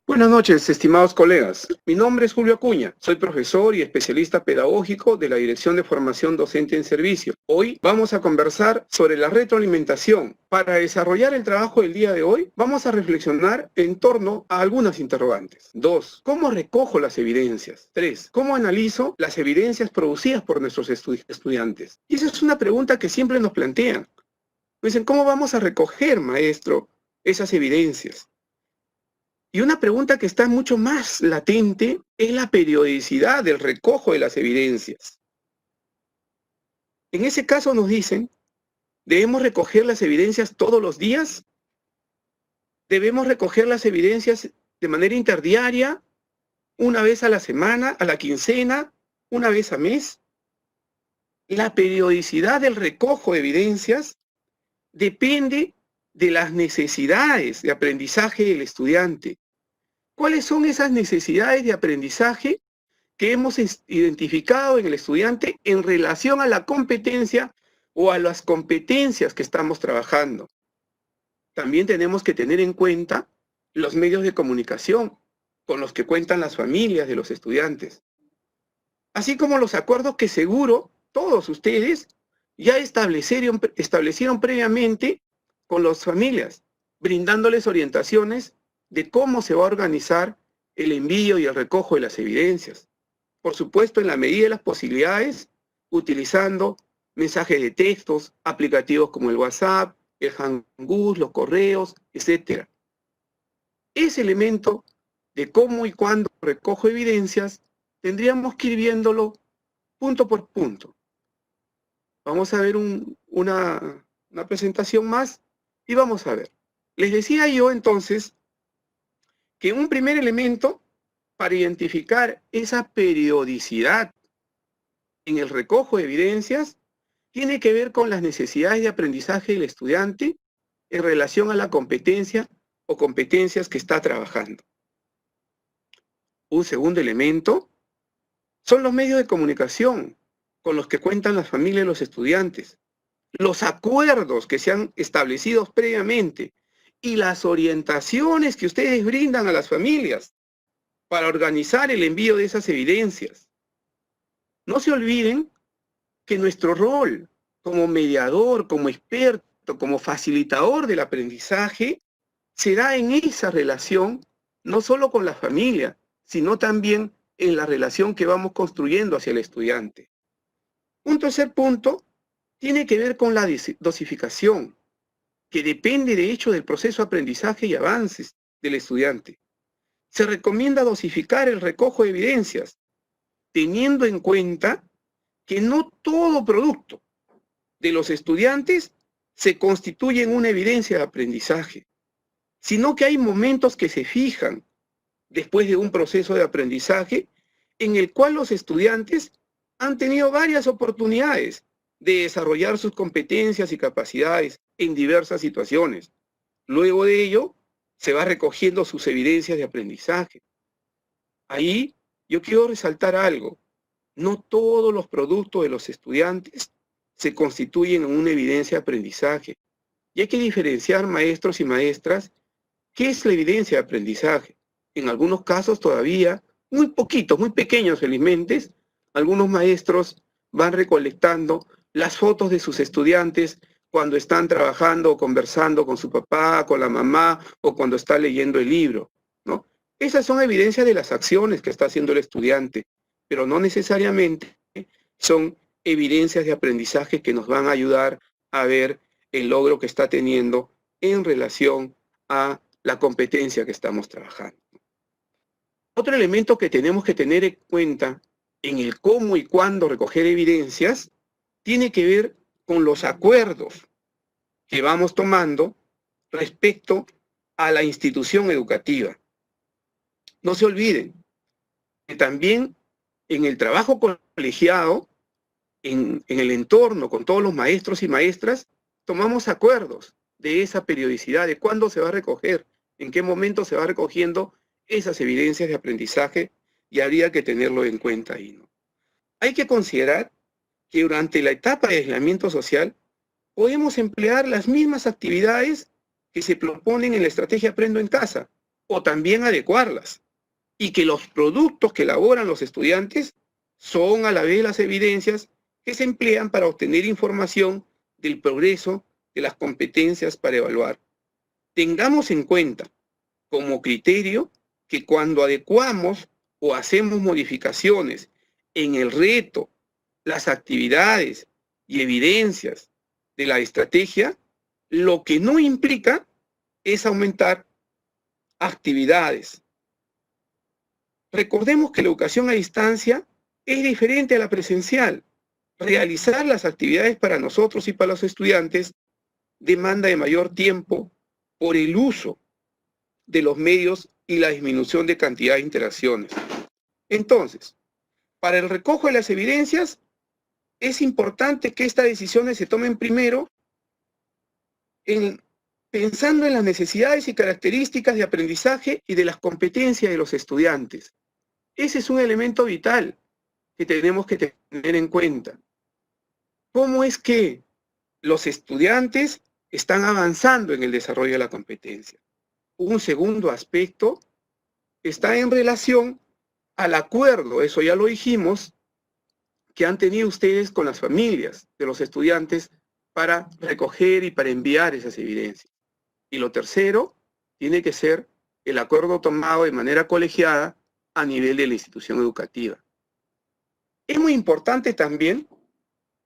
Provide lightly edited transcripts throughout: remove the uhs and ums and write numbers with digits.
Buenas noches, estimados colegas. Mi nombre es Julio Acuña. Soy profesor y especialista pedagógico de la Dirección de Formación Docente en Servicio. Hoy vamos a conversar sobre la retroalimentación. Para desarrollar el trabajo del día de hoy, vamos a reflexionar en torno a algunas interrogantes. 2. ¿Cómo recojo las evidencias? 3. ¿Cómo analizo las evidencias producidas por nuestros estudiantes? Y esa es una pregunta que siempre nos plantean. Dicen, ¿cómo vamos a recoger, maestro, esas evidencias? Y una pregunta que está mucho más latente es la periodicidad del recojo de las evidencias. En ese caso nos dicen, ¿debemos recoger las evidencias todos los días? ¿Debemos recoger las evidencias de manera interdiaria, una vez a la semana, a la quincena, una vez a mes? La periodicidad del recojo de evidencias depende de las necesidades de aprendizaje del estudiante. ¿Cuáles son esas necesidades de aprendizaje que hemos identificado en el estudiante en relación a la competencia o a las competencias que estamos trabajando? También tenemos que tener en cuenta los medios de comunicación con los que cuentan las familias de los estudiantes, así como los acuerdos que seguro todos ustedes ya establecieron previamente con las familias, brindándoles orientaciones de cómo se va a organizar el envío y el recojo de las evidencias. Por supuesto, en la medida de las posibilidades, utilizando mensajes de textos, aplicativos como el WhatsApp, el Hangouts, los correos, etc. Ese elemento de cómo y cuándo recojo evidencias, tendríamos que ir viéndolo punto por punto. Vamos a ver una presentación más y vamos a ver. Les decía yo entonces que un primer elemento para identificar esa periodicidad en el recojo de evidencias tiene que ver con las necesidades de aprendizaje del estudiante en relación a la competencia o competencias que está trabajando. Un segundo elemento son los medios de comunicación con los que cuentan las familias de los estudiantes, los acuerdos que se han establecido previamente y las orientaciones que ustedes brindan a las familias para organizar el envío de esas evidencias. No se olviden que nuestro rol como mediador, como experto, como facilitador del aprendizaje, se da en esa relación, no solo con la familia, sino también en la relación que vamos construyendo hacia el estudiante. Un tercer punto tiene que ver con la dosificación, que depende de hecho del proceso de aprendizaje y avances del estudiante. Se recomienda dosificar el recojo de evidencias, teniendo en cuenta que no todo producto de los estudiantes se constituye en una evidencia de aprendizaje, sino que hay momentos que se fijan después de un proceso de aprendizaje en el cual los estudiantes han tenido varias oportunidades de desarrollar sus competencias y capacidades en diversas situaciones. Luego de ello, se va recogiendo sus evidencias de aprendizaje. Ahí yo quiero resaltar algo. No todos los productos de los estudiantes se constituyen en una evidencia de aprendizaje. Y hay que diferenciar, maestros y maestras, qué es la evidencia de aprendizaje. En algunos casos todavía, muy poquitos, muy pequeños felizmente, algunos maestros van recolectando las fotos de sus estudiantes cuando están trabajando o conversando con su papá, con la mamá o cuando está leyendo el libro, ¿no? Esas son evidencias de las acciones que está haciendo el estudiante, pero no necesariamente son evidencias de aprendizaje que nos van a ayudar a ver el logro que está teniendo en relación a la competencia que estamos trabajando. Otro elemento que tenemos que tener en cuenta en el cómo y cuándo recoger evidencias tiene que ver con los acuerdos que vamos tomando respecto a la institución educativa. No se olviden que también en el trabajo colegiado, en el entorno con todos los maestros y maestras, tomamos acuerdos de esa periodicidad, de cuándo se va a recoger, en qué momento se va recogiendo esas evidencias de aprendizaje, y habría que tenerlo en cuenta ahí, ¿no? Hay que considerar que durante la etapa de aislamiento social podemos emplear las mismas actividades que se proponen en la estrategia Aprendo en Casa, o también adecuarlas, y que los productos que elaboran los estudiantes son a la vez las evidencias que se emplean para obtener información del progreso de las competencias para evaluar. Tengamos en cuenta como criterio que cuando adecuamos o hacemos modificaciones en el reto, las actividades y evidencias de la estrategia, lo que no implica es aumentar actividades. Recordemos que la educación a distancia es diferente a la presencial. Realizar las actividades para nosotros y para los estudiantes demanda de mayor tiempo por el uso de los medios y la disminución de cantidad de interacciones. Entonces, para el recojo de las evidencias, es importante que estas decisiones se tomen primero pensando en las necesidades y características de aprendizaje y de las competencias de los estudiantes. Ese es un elemento vital que tenemos que tener en cuenta. ¿Cómo es que los estudiantes están avanzando en el desarrollo de la competencia? Un segundo aspecto está en relación al acuerdo, eso ya lo dijimos, que han tenido ustedes con las familias de los estudiantes para recoger y para enviar esas evidencias. Y lo tercero tiene que ser el acuerdo tomado de manera colegiada a nivel de la institución educativa. Es muy importante también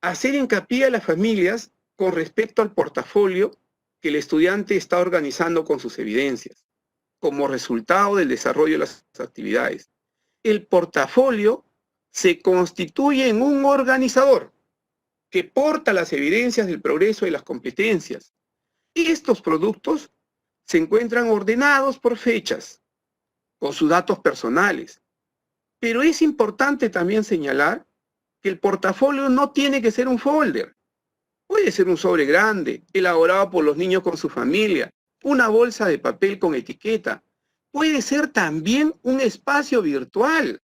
hacer hincapié a las familias con respecto al portafolio que el estudiante está organizando con sus evidencias, como resultado del desarrollo de las actividades. El portafolio se constituye en un organizador que porta las evidencias del progreso de las competencias. Y estos productos se encuentran ordenados por fechas, con sus datos personales. Pero es importante también señalar que el portafolio no tiene que ser un folder. Puede ser un sobre grande, elaborado por los niños con su familia, una bolsa de papel con etiqueta. Puede ser también un espacio virtual.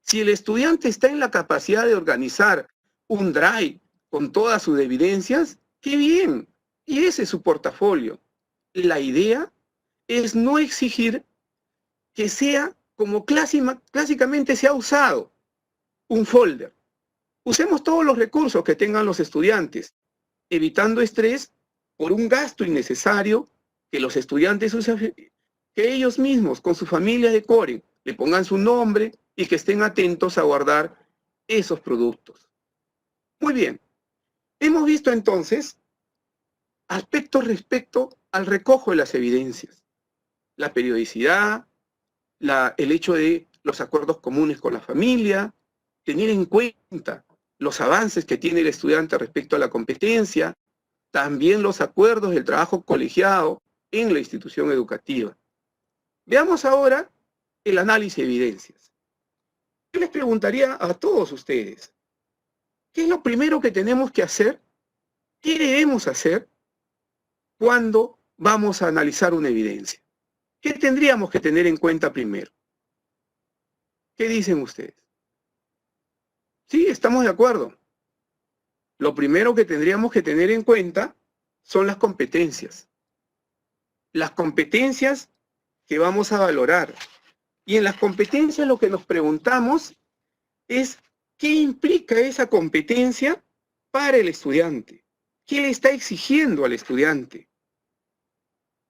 Si el estudiante está en la capacidad de organizar un drive con todas sus evidencias, ¡qué bien! Y ese es su portafolio. La idea es no exigir que sea como clásicamente se ha usado, un folder. Usemos todos los recursos que tengan los estudiantes, evitando estrés por un gasto innecesario que los estudiantes usen, que ellos mismos con su familia decoren, le pongan su nombre y que estén atentos a guardar esos productos. Muy bien, hemos visto entonces aspectos respecto al recojo de las evidencias, la periodicidad, el hecho de los acuerdos comunes con la familia, tener en cuenta los avances que tiene el estudiante respecto a la competencia, también los acuerdos del trabajo colegiado en la institución educativa. Veamos ahora el análisis de evidencias. Yo les preguntaría a todos ustedes, ¿qué es lo primero que tenemos que hacer? ¿Qué debemos hacer cuando vamos a analizar una evidencia? ¿Qué tendríamos que tener en cuenta primero? ¿Qué dicen ustedes? Sí, estamos de acuerdo. Lo primero que tendríamos que tener en cuenta son las competencias. Las competencias que vamos a valorar. Y en las competencias lo que nos preguntamos es ¿qué implica esa competencia para el estudiante? ¿Qué le está exigiendo al estudiante?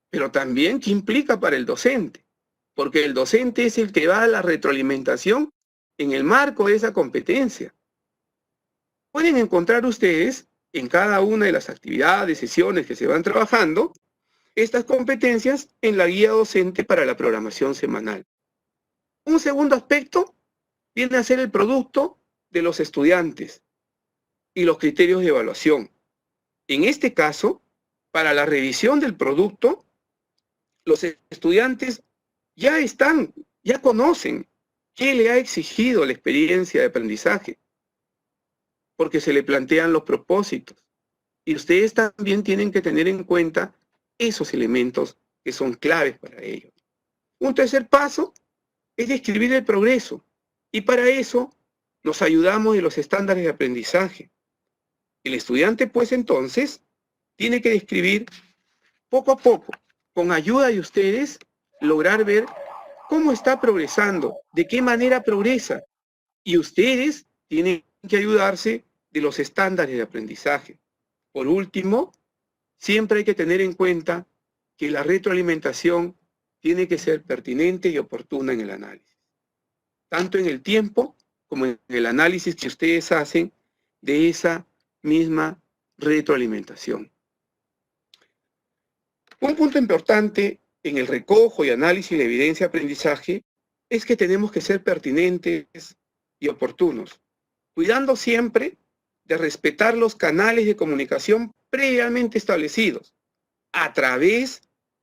Pero también ¿qué implica para el docente? Porque el docente es el que va a la retroalimentación en el marco de esa competencia. Pueden encontrar ustedes en cada una de las actividades, sesiones que se van trabajando, estas competencias en la guía docente para la programación semanal. Un segundo aspecto viene a ser el producto de los estudiantes y los criterios de evaluación. En este caso, para la revisión del producto, los estudiantes ya conocen qué le ha exigido la experiencia de aprendizaje, porque se le plantean los propósitos. Y ustedes también tienen que tener en cuenta esos elementos que son claves para ellos. Un tercer paso es describir el progreso. Y para eso nos ayudamos de los estándares de aprendizaje. El estudiante, pues entonces, tiene que describir poco a poco, con ayuda de ustedes, lograr ver cómo está progresando, de qué manera progresa. Y ustedes tienen que ayudarse de los estándares de aprendizaje. Por último, siempre hay que tener en cuenta que la retroalimentación tiene que ser pertinente y oportuna en el análisis, tanto en el tiempo como en el análisis que ustedes hacen de esa misma retroalimentación. Un punto importante en el recojo y análisis de evidencia de aprendizaje es que tenemos que ser pertinentes y oportunos, cuidando siempre de respetar los canales de comunicación previamente establecidos a través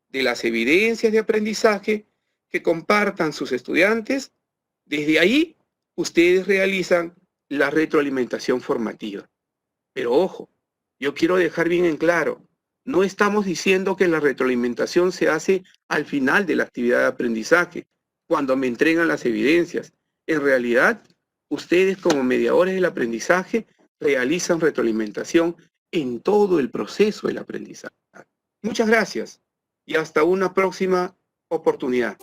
de las evidencias de aprendizaje que compartan sus estudiantes. Desde ahí, ustedes realizan la retroalimentación formativa. Pero ojo, yo quiero dejar bien en claro, no estamos diciendo que la retroalimentación se hace al final de la actividad de aprendizaje, cuando me entregan las evidencias. En realidad, ustedes como mediadores del aprendizaje realizan retroalimentación en todo el proceso del aprendizaje. Muchas gracias y hasta una próxima oportunidad.